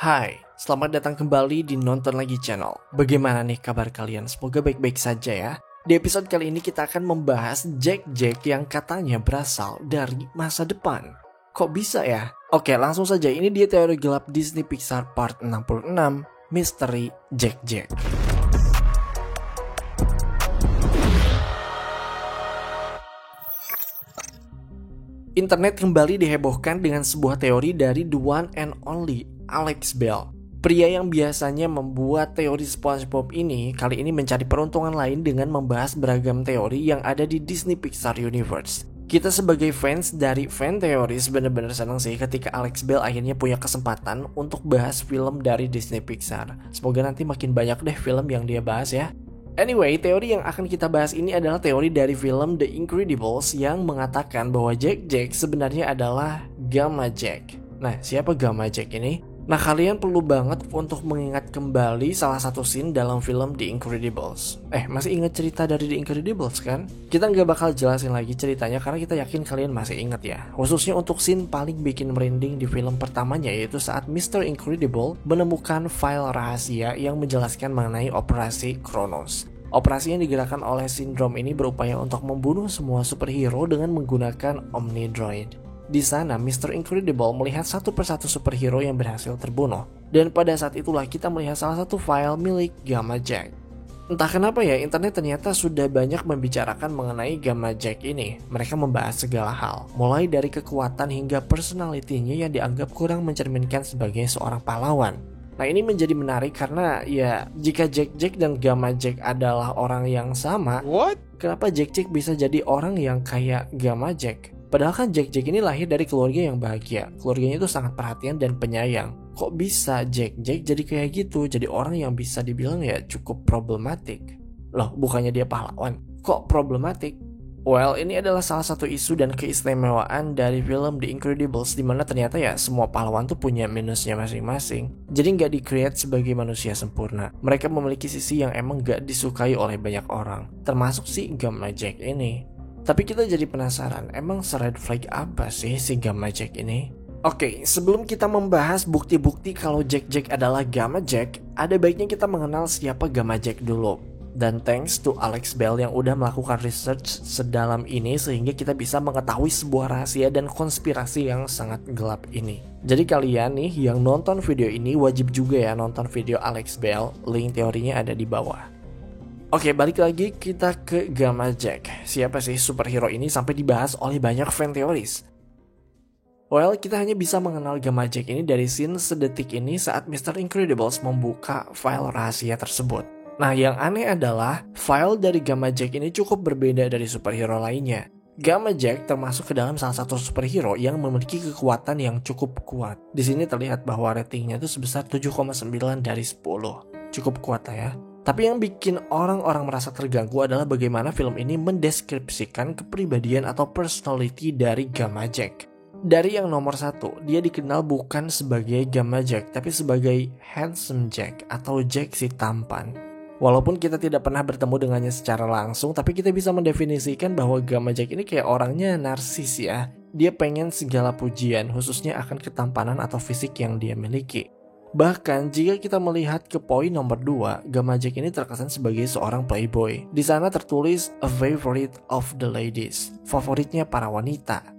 Hai, selamat datang kembali di Nonton Lagi Channel. Bagaimana nih kabar kalian? Semoga baik-baik saja ya. Di episode kali ini kita akan membahas Jack yang katanya berasal dari masa depan. Kok bisa ya? Oke, langsung saja. Ini dia teori gelap Disney Pixar part 66, Misteri Jack. Internet kembali dihebohkan dengan sebuah teori dari the one and only Alex Bell. Pria yang biasanya membuat teori SpongeBob ini kali ini mencari peruntungan lain dengan membahas beragam teori yang ada di Disney Pixar Universe. Kita sebagai fans dari fan teoris benar-benar senang sih ketika Alex Bell akhirnya punya kesempatan untuk bahas film dari Disney Pixar. Semoga nanti makin banyak deh film yang dia bahas ya. Anyway, teori yang akan kita bahas ini adalah teori dari film The Incredibles yang mengatakan bahwa Jack sebenarnya adalah Gamma Jack. Nah, siapa Gamma Jack ini? Nah, kalian perlu banget untuk mengingat kembali salah satu scene dalam film The Incredibles. Masih ingat cerita dari The Incredibles kan? Kita nggak bakal jelasin lagi ceritanya karena kita yakin kalian masih ingat ya. Khususnya untuk scene paling bikin merinding di film pertamanya, yaitu saat Mr. Incredible menemukan file rahasia yang menjelaskan mengenai operasi Kronos. Operasi yang digerakkan oleh sindrom ini berupaya untuk membunuh semua superhero dengan menggunakan Omnidroid. Di sana, Mr. Incredible melihat satu persatu superhero yang berhasil terbunuh. Dan pada saat itulah kita melihat salah satu file milik Gamma Jack. Entah kenapa ya, internet ternyata sudah banyak membicarakan mengenai Gamma Jack ini. Mereka membahas segala hal, mulai dari kekuatan hingga personalitinya yang dianggap kurang mencerminkan sebagai seorang pahlawan. Nah, ini menjadi menarik karena ya jika Jack dan Gamma Jack adalah orang yang sama, kenapa Jack bisa jadi orang yang kayak Gamma Jack? Padahal kan Jack ini lahir dari keluarga yang bahagia. Keluarganya itu sangat perhatian dan penyayang. Kok bisa Jack jadi kayak gitu? Jadi orang yang bisa dibilang ya cukup problematik. Loh, bukannya dia pahlawan? Kok problematik? Well, ini adalah salah satu isu dan keistimewaan dari film The Incredibles, dimana ternyata ya semua pahlawan tuh punya minusnya masing-masing. Jadi nggak di-create sebagai manusia sempurna. Mereka memiliki sisi yang emang nggak disukai oleh banyak orang, termasuk si Gamma Jack ini. Tapi kita jadi penasaran, emang red flag apa sih si Gamma Jack ini? Oke, sebelum kita membahas bukti-bukti kalau Jack adalah Gamma Jack, ada baiknya kita mengenal siapa Gamma Jack dulu. Dan thanks to Alex Bell yang udah melakukan research sedalam ini sehingga kita bisa mengetahui sebuah rahasia dan konspirasi yang sangat gelap ini. Jadi kalian nih yang nonton video ini wajib juga ya nonton video Alex Bell, link teorinya ada di bawah. Oke, balik lagi kita ke Gamma Jack. Siapa sih superhero ini sampai dibahas oleh banyak fan teoris? Well, kita hanya bisa mengenal Gamma Jack ini dari scene sedetik ini saat Mr. Incredibles membuka file rahasia tersebut. Nah, yang aneh adalah file dari Gamma Jack ini cukup berbeda dari superhero lainnya. Gamma Jack termasuk ke dalam salah satu superhero yang memiliki kekuatan yang cukup kuat. Di sini terlihat bahwa ratingnya itu sebesar 7,9 dari 10. Cukup kuat lah ya. Tapi yang bikin orang-orang merasa terganggu adalah bagaimana film ini mendeskripsikan kepribadian atau personality dari Gamma Jack. Dari yang nomor 1, dia dikenal bukan sebagai Gamma Jack, tapi sebagai Handsome Jack atau Jack si tampan. Walaupun kita tidak pernah bertemu dengannya secara langsung, tapi kita bisa mendefinisikan bahwa Gamma Jack ini kayak orangnya narsis ya. Dia pengen segala pujian, khususnya akan ketampanan atau fisik yang dia miliki. Bahkan jika kita melihat ke poin nomor 2, Gamma Jack ini terkesan sebagai seorang playboy. Di sana tertulis a favorite of the ladies, favoritnya para wanita.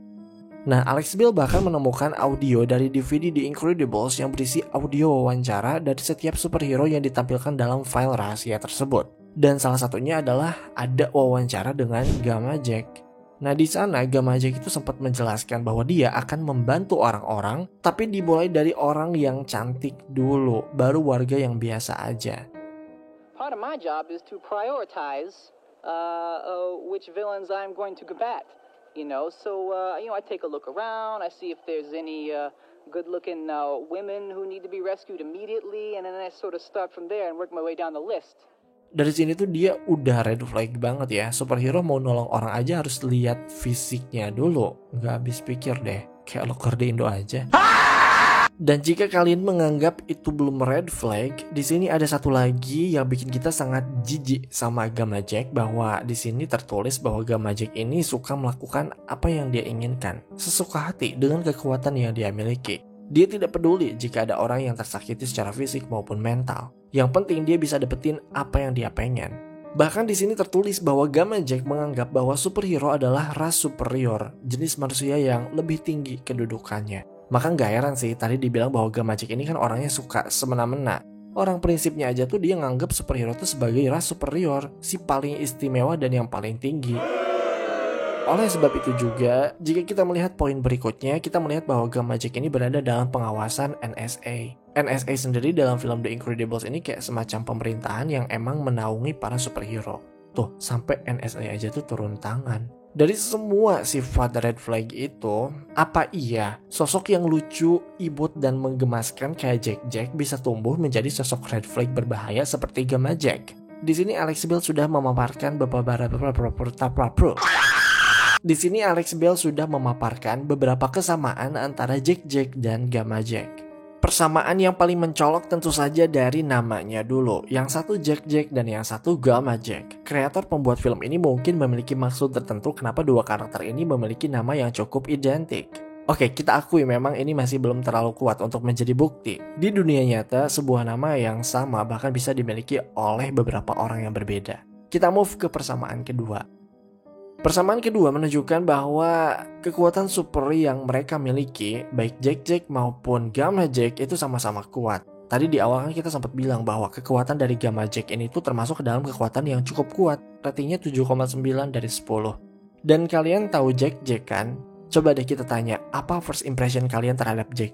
Nah, Alex Bell bahkan menemukan audio dari DVD The Incredibles yang berisi audio wawancara dari setiap superhero yang ditampilkan dalam file rahasia tersebut. Dan salah satunya adalah ada wawancara dengan Gamma Jack. Nah, di sana Gamma Jack itu sempat menjelaskan bahwa dia akan membantu orang-orang, tapi dimulai dari orang yang cantik dulu, baru warga yang biasa aja. Part of my job is to prioritize which villains I'm going to combat. I take a look around, I see if there's any good-looking women who need to be rescued immediately, and then I sort of start from there and work my way down the list. Dari sini tuh dia udah red flag banget ya. Superhero mau nolong orang aja harus lihat fisiknya dulu. Nggak habis pikir deh. Kayak loker di Indo aja. Dan jika kalian menganggap itu belum red flag, di sini ada satu lagi yang bikin kita sangat jijik sama Gamma Jack, bahwa di sini tertulis bahwa Gamma Jack ini suka melakukan apa yang dia inginkan, sesuka hati dengan kekuatan yang dia miliki. Dia tidak peduli jika ada orang yang tersakiti secara fisik maupun mental. Yang penting dia bisa dapetin apa yang dia pengen. Bahkan di sini tertulis bahwa Gamma Jack menganggap bahwa superhero adalah ras superior, jenis manusia yang lebih tinggi kedudukannya. Maka gak heran sih tadi dibilang bahwa Gamma Jack ini kan orangnya suka semena-mena. Orang prinsipnya aja tuh dia nganggap superhero itu sebagai ras superior, si paling istimewa dan yang paling tinggi. Oleh sebab itu juga, jika kita melihat poin berikutnya, kita melihat bahwa Gamma Jack ini berada dalam pengawasan NSA. NSA sendiri dalam film The Incredibles ini kayak semacam pemerintahan yang emang menaungi para superhero. Tuh, sampai NSA aja tuh turun tangan. Dari semua sifat red flag itu, apa iya sosok yang lucu, imut, dan menggemaskan kayak Jack bisa tumbuh menjadi sosok red flag berbahaya seperti Gamma Jack? Di sini Alex Bell sudah memaparkan beberapa kesamaan antara Jack dan Gamma Jack. Persamaan yang paling mencolok tentu saja dari namanya dulu. Yang satu Jack dan yang satu Gamma Jack. Kreator pembuat film ini mungkin memiliki maksud tertentu kenapa dua karakter ini memiliki nama yang cukup identik. Oke, kita akui memang ini masih belum terlalu kuat untuk menjadi bukti. Di dunia nyata, sebuah nama yang sama bahkan bisa dimiliki oleh beberapa orang yang berbeda. Kita move ke persamaan kedua. Persamaan kedua menunjukkan bahwa kekuatan super yang mereka miliki, baik Jack maupun Gamma Jack itu sama-sama kuat. Tadi di awal kan kita sempat bilang bahwa kekuatan dari Gamma Jack ini tuh termasuk ke dalam kekuatan yang cukup kuat, ratingnya 7,9 dari 10. Dan kalian tahu Jack kan? Coba deh kita tanya, apa first impression kalian terhadap Jack?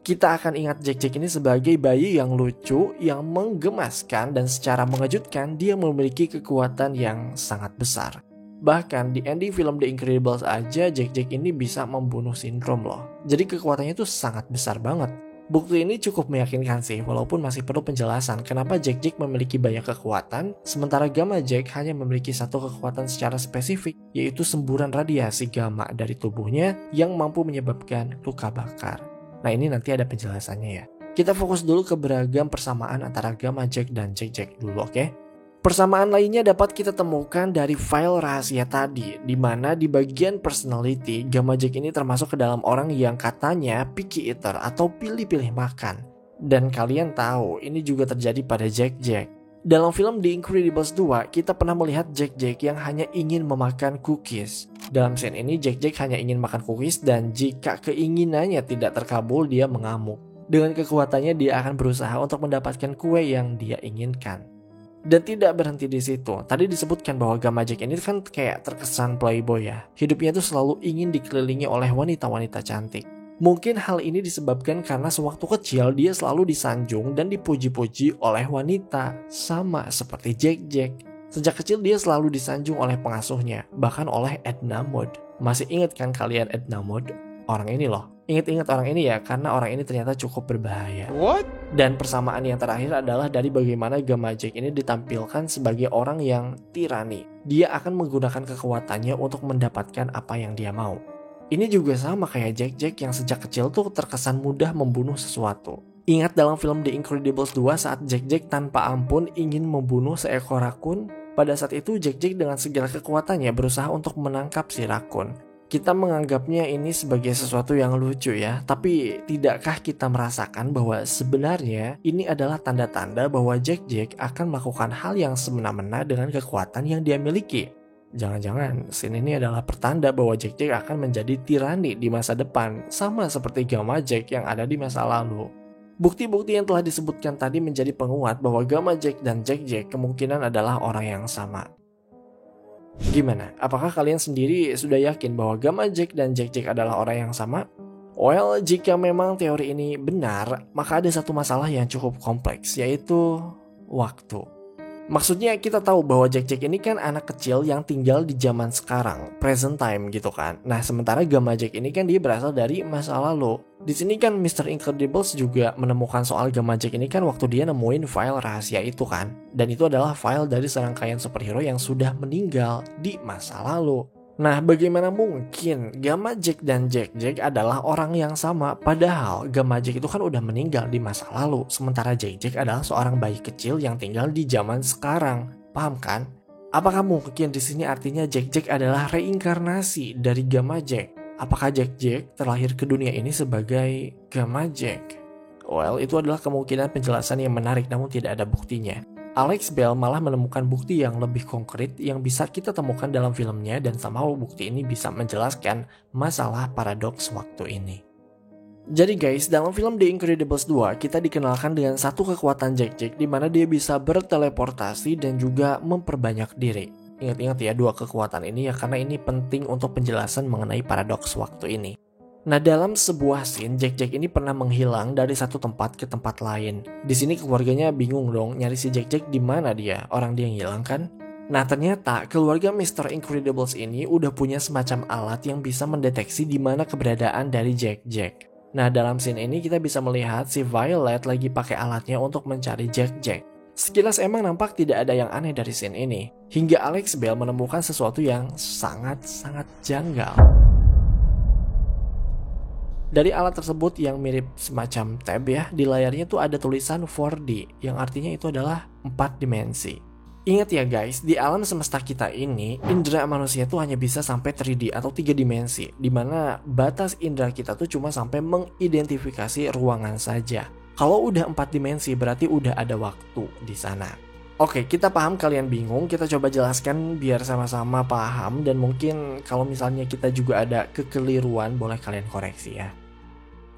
Kita akan ingat Jack ini sebagai bayi yang lucu, yang menggemaskan, dan secara mengejutkan dia memiliki kekuatan yang sangat besar. Bahkan di ending film The Incredibles aja Jack ini bisa membunuh Syndrome loh. Jadi kekuatannya itu sangat besar banget. Bukti ini cukup meyakinkan sih, walaupun masih perlu penjelasan kenapa Jack memiliki banyak kekuatan, sementara Gamma Jack hanya memiliki satu kekuatan secara spesifik, yaitu semburan radiasi gamma dari tubuhnya yang mampu menyebabkan luka bakar. Nah ini nanti ada penjelasannya ya. Kita fokus dulu ke beragam persamaan antara Gamma Jack dan Jack dulu, oke? Persamaan lainnya dapat kita temukan dari file rahasia tadi, di mana di bagian personality, Gamma Jack ini termasuk ke dalam orang yang katanya picky eater atau pilih-pilih makan. Dan kalian tahu, ini juga terjadi pada Jack. Dalam film The Incredibles 2, kita pernah melihat Jack yang hanya ingin memakan cookies. Dalam scene ini, Jack hanya ingin makan cookies dan jika keinginannya tidak terkabul, dia mengamuk. Dengan kekuatannya, dia akan berusaha untuk mendapatkan kue yang dia inginkan. Dan tidak berhenti di situ. Tadi disebutkan bahwa Gamma Jack ini kan kayak terkesan playboy ya. Hidupnya tuh selalu ingin dikelilingi oleh wanita-wanita cantik. Mungkin hal ini disebabkan karena sewaktu kecil dia selalu disanjung dan dipuji-puji oleh wanita. Sama seperti Jack. Sejak kecil dia selalu disanjung oleh pengasuhnya, bahkan oleh Edna Mode. Masih ingat kan kalian Edna Mode? Orang ini loh. Ingat orang ini ya, karena orang ini ternyata cukup berbahaya. What? Dan persamaan yang terakhir adalah dari bagaimana Gamma Jack ini ditampilkan sebagai orang yang tirani. Dia akan menggunakan kekuatannya untuk mendapatkan apa yang dia mau. Ini juga sama kayak Jack yang sejak kecil tuh terkesan mudah membunuh sesuatu. Ingat dalam film The Incredibles 2 saat Jack tanpa ampun ingin membunuh seekor rakun? Pada saat itu Jack dengan segala kekuatannya berusaha untuk menangkap si rakun. Kita menganggapnya ini sebagai sesuatu yang lucu ya, tapi tidakkah kita merasakan bahwa sebenarnya ini adalah tanda-tanda bahwa Jack akan melakukan hal yang semena-mena dengan kekuatan yang dia miliki? Jangan-jangan scene ini adalah pertanda bahwa Jack akan menjadi tirani di masa depan, sama seperti Gamma Jack yang ada di masa lalu. Bukti-bukti yang telah disebutkan tadi menjadi penguat bahwa Gamma Jack dan Jack kemungkinan adalah orang yang sama. Gimana? Apakah kalian sendiri sudah yakin bahwa Gamma Jack dan Jack adalah orang yang sama? Well, jika memang teori ini benar, maka ada satu masalah yang cukup kompleks, yaitu waktu. Maksudnya kita tahu bahwa Jack ini kan anak kecil yang tinggal di zaman sekarang, present time gitu kan. Nah, sementara Gamma Jack ini kan dia berasal dari masa lalu. Di sini kan Mr. Incredibles juga menemukan soal Gamma Jack ini kan waktu dia nemuin file rahasia itu kan. Dan itu adalah file dari serangkaian superhero yang sudah meninggal di masa lalu. Nah, bagaimana mungkin Gamma Jack dan Jack adalah orang yang sama, padahal Gamma Jack itu kan udah meninggal di masa lalu, sementara Jack adalah seorang bayi kecil yang tinggal di zaman sekarang. Paham kan? Apakah mungkin di sini artinya Jack adalah reinkarnasi dari Gamma Jack? Apakah Jack terlahir ke dunia ini sebagai Gamma Jack? Well, itu adalah kemungkinan penjelasan yang menarik namun tidak ada buktinya. Alex Bell malah menemukan bukti yang lebih konkret yang bisa kita temukan dalam filmnya dan somehow bukti ini bisa menjelaskan masalah paradoks waktu ini. Jadi guys, dalam film The Incredibles 2 kita dikenalkan dengan satu kekuatan Jack di mana dia bisa berteleportasi dan juga memperbanyak diri. Ingat-ingat ya dua kekuatan ini ya karena ini penting untuk penjelasan mengenai paradoks waktu ini. Nah, dalam sebuah scene, Jack ini pernah menghilang dari satu tempat ke tempat lain. Di sini keluarganya bingung dong, nyari si Jack di mana dia? Orang dia yang hilang kan? Nah, ternyata keluarga Mr. Incredibles ini udah punya semacam alat yang bisa mendeteksi di mana keberadaan dari Jack. Nah, dalam scene ini kita bisa melihat si Violet lagi pakai alatnya untuk mencari Jack. Sekilas emang nampak tidak ada yang aneh dari scene ini. Hingga Alex Bell menemukan sesuatu yang sangat-sangat janggal. Dari alat tersebut yang mirip semacam tab ya, di layarnya tuh ada tulisan 4D, yang artinya itu adalah 4 dimensi. Ingat ya guys, di alam semesta kita ini, indera manusia tuh hanya bisa sampai 3D atau 3 dimensi, dimana batas indera kita tuh cuma sampai mengidentifikasi ruangan saja. Kalau udah 4 dimensi, berarti udah ada waktu di sana. Oke, kita paham kalian bingung, kita coba jelaskan biar sama-sama paham, dan mungkin kalau misalnya kita juga ada kekeliruan, boleh kalian koreksi ya.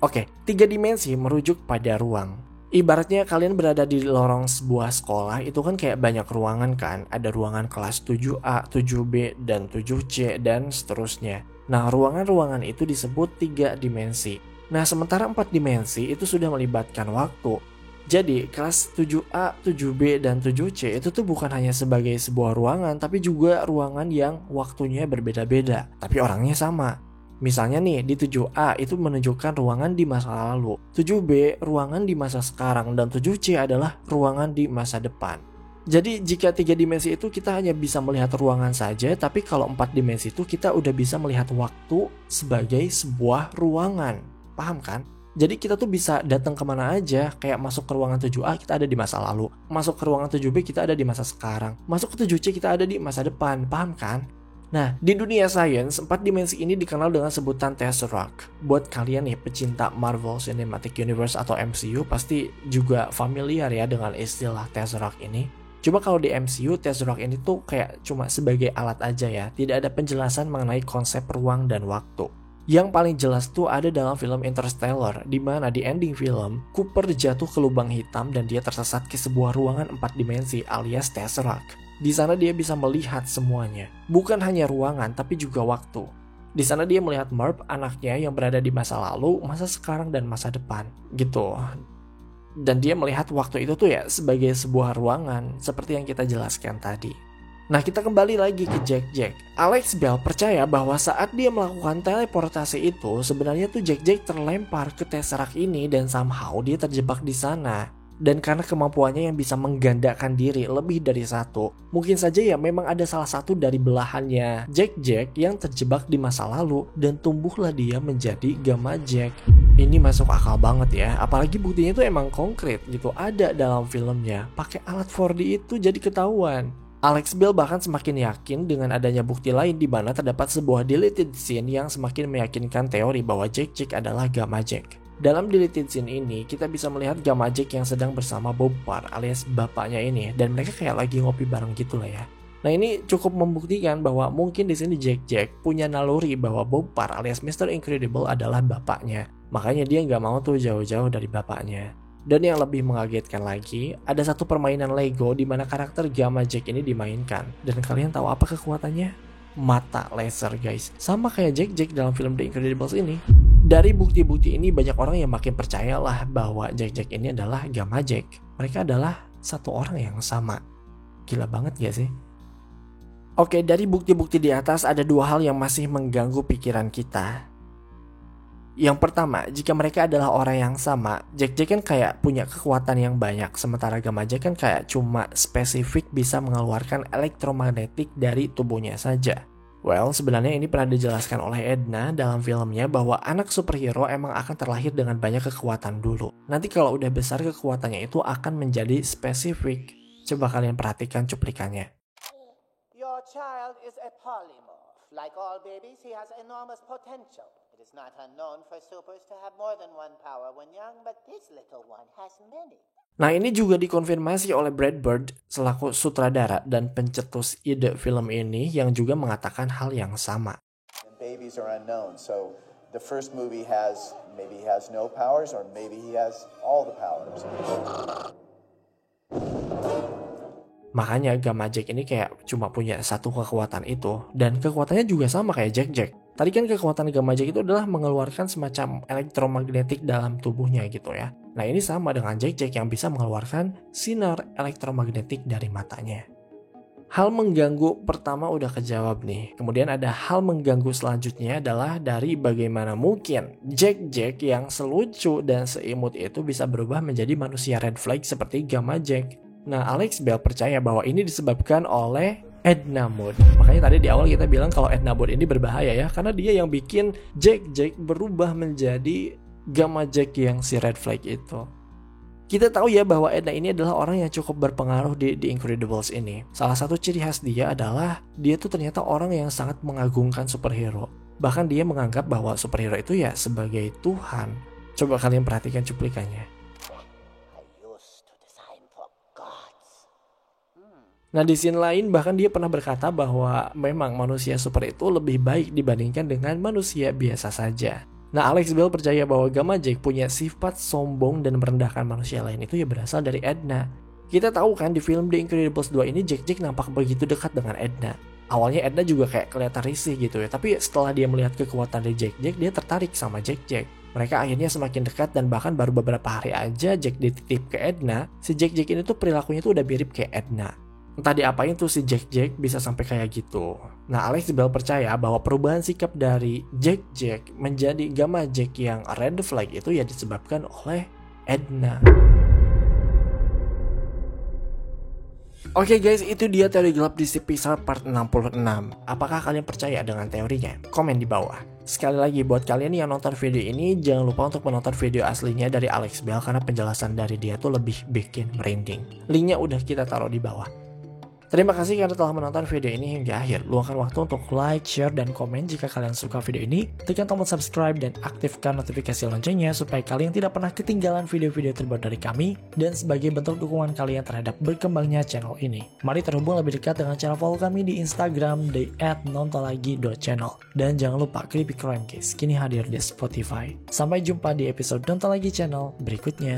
Oke, 3 dimensi merujuk pada ruang. Ibaratnya kalian berada di lorong sebuah sekolah, itu kan kayak banyak ruangan kan. Ada ruangan kelas 7A, 7B, dan 7C, dan seterusnya. Nah, ruangan-ruangan itu disebut 3 dimensi. Nah, sementara 4 dimensi itu sudah melibatkan waktu. Jadi, kelas 7A, 7B, dan 7C itu tuh bukan hanya sebagai sebuah ruangan, tapi juga ruangan yang waktunya berbeda-beda, tapi orangnya sama. Misalnya nih, di 7A itu menunjukkan ruangan di masa lalu, 7B ruangan di masa sekarang, dan 7C adalah ruangan di masa depan. Jadi jika 3 dimensi itu kita hanya bisa melihat ruangan saja, tapi kalau 4 dimensi itu kita udah bisa melihat waktu sebagai sebuah ruangan. Paham kan? Jadi kita tuh bisa datang kemana aja, kayak masuk ke ruangan 7A kita ada di masa lalu, masuk ke ruangan 7B kita ada di masa sekarang, masuk ke 7C kita ada di masa depan, paham kan? Nah, di dunia sains, 4 dimensi ini dikenal dengan sebutan Tesseract. Buat kalian nih pecinta Marvel Cinematic Universe atau MCU pasti juga familiar ya dengan istilah Tesseract ini. Cuma kalau di MCU, Tesseract ini tuh kayak cuma sebagai alat aja ya, tidak ada penjelasan mengenai konsep ruang dan waktu. Yang paling jelas tuh ada dalam film Interstellar, di mana di ending film, Cooper jatuh ke lubang hitam dan dia tersesat ke sebuah ruangan 4 dimensi alias Tesseract. Di sana dia bisa melihat semuanya, bukan hanya ruangan tapi juga waktu. Di sana dia melihat Murph, anaknya yang berada di masa lalu, masa sekarang dan masa depan, gitu. Dan dia melihat waktu itu tuh ya sebagai sebuah ruangan, seperti yang kita jelaskan tadi. Nah, kita kembali lagi ke Jack. Alex Bell percaya bahwa saat dia melakukan teleportasi itu, sebenarnya tuh Jack terlempar ke Tesseract ini dan somehow dia terjebak di sana. Dan karena kemampuannya yang bisa menggandakan diri lebih dari satu, mungkin saja ya memang ada salah satu dari belahannya Jack yang terjebak di masa lalu dan tumbuhlah dia menjadi Gamma Jack. Ini masuk akal banget ya, apalagi buktinya itu emang konkret gitu, ada dalam filmnya. Pakai alat 4D itu jadi ketahuan. Alex Bell bahkan semakin yakin dengan adanya bukti lain di mana terdapat sebuah deleted scene yang semakin meyakinkan teori bahwa Jack adalah Gamma Jack. Dalam deleted scene ini, kita bisa melihat Gamma Jack yang sedang bersama Bob Parr alias bapaknya ini, dan mereka kayak lagi ngopi bareng gitu lah ya. Nah, ini cukup membuktikan bahwa mungkin di sini Jack punya naluri bahwa Bob Parr alias Mr. Incredible adalah bapaknya. Makanya dia nggak mau tuh jauh-jauh dari bapaknya. Dan yang lebih mengagetkan lagi, ada satu permainan Lego di mana karakter Gamma Jack ini dimainkan. Dan kalian tahu apa kekuatannya? Mata laser guys, sama kayak Jack dalam film The Incredibles ini. Dari bukti-bukti ini banyak orang yang makin percayalah bahwa Jack ini adalah Gamma Jack. Mereka adalah satu orang yang sama. Gila banget gak sih? Oke, dari bukti-bukti di atas ada dua hal yang masih mengganggu pikiran kita. Yang pertama, jika mereka adalah orang yang sama, Jack kan kayak punya kekuatan yang banyak, sementara Gamma Jack kan kayak cuma spesifik bisa mengeluarkan elektromagnetik dari tubuhnya saja. Well, sebenarnya ini pernah dijelaskan oleh Edna dalam filmnya bahwa anak superhero emang akan terlahir dengan banyak kekuatan dulu. Nanti kalau udah besar kekuatannya itu akan menjadi spesifik. Coba kalian perhatikan cuplikannya. Your child is a polymorph. Like all babies, he has enormous potential. It is not unknown for supers to have more than one power when young, but this little one has many. Nah, ini juga dikonfirmasi oleh Brad Bird selaku sutradara dan pencetus ide film ini yang juga mengatakan hal yang sama. Babies are unknown, so the first movie maybe he has no powers or maybe he has all the powers. Makanya Gamma Jack ini kayak cuma punya satu kekuatan itu, dan kekuatannya juga sama kayak Jack. Tadi kan kekuatan Gamma Jack itu adalah mengeluarkan semacam elektromagnetik dalam tubuhnya gitu ya. Nah ini sama dengan Jack yang bisa mengeluarkan sinar elektromagnetik dari matanya. Hal mengganggu pertama udah kejawab nih. Kemudian ada hal mengganggu selanjutnya adalah dari bagaimana mungkin Jack yang selucu dan seimut itu bisa berubah menjadi manusia red flag seperti Gamma Jack. Nah, Alex Bell percaya bahwa ini disebabkan oleh Edna Mode. Makanya tadi di awal kita bilang kalau Edna Mode ini berbahaya ya, karena dia yang bikin Jack berubah menjadi Gamma Jack yang si red flag itu. Kita tahu ya bahwa Edna ini adalah orang yang cukup berpengaruh di The Incredibles ini. Salah satu ciri khas dia adalah dia tuh ternyata orang yang sangat mengagungkan superhero. Bahkan dia menganggap bahwa superhero itu ya sebagai Tuhan. Coba kalian perhatikan cuplikannya. Nah di scene lain bahkan dia pernah berkata bahwa memang manusia super itu lebih baik dibandingkan dengan manusia biasa saja. Nah Alex Bell percaya bahwa Gamma Jack punya sifat sombong dan merendahkan manusia lain itu ya berasal dari Edna. Kita tahu kan di film The Incredibles 2 ini Jack nampak begitu dekat dengan Edna. Awalnya Edna juga kayak kelihatan risih gitu ya, tapi setelah dia melihat kekuatan dari Jack dia tertarik sama Jack. Mereka akhirnya semakin dekat dan bahkan baru beberapa hari aja Jack dititip ke Edna, si Jack ini tuh perilakunya tuh udah mirip kayak Edna. Entah diapain tuh si Jack bisa sampai kayak gitu. Nah Alex Bell percaya bahwa perubahan sikap dari Jack menjadi Gamma Jack yang red flag itu ya disebabkan oleh Edna. Oke guys, itu dia teori gelap DC Pixar part 66. Apakah kalian percaya dengan teorinya? Komen di bawah. Sekali lagi buat kalian yang nonton video ini, jangan lupa untuk menonton video aslinya dari Alex Bell karena penjelasan dari dia tuh lebih bikin merinding. Linknya udah kita taruh di bawah. Terima kasih karena telah menonton video ini hingga akhir. Luangkan waktu untuk like, share, dan komen jika kalian suka video ini. Tekan tombol subscribe dan aktifkan notifikasi loncengnya supaya kalian tidak pernah ketinggalan video-video terbaru dari kami. Dan sebagai bentuk dukungan kalian terhadap berkembangnya channel ini, mari terhubung lebih dekat dengan cara follow kami di Instagram di @nontonlagi.channel. Dan jangan lupa Creepy Crime Case kini hadir di Spotify. Sampai jumpa di episode Nonton Lagi Channel berikutnya.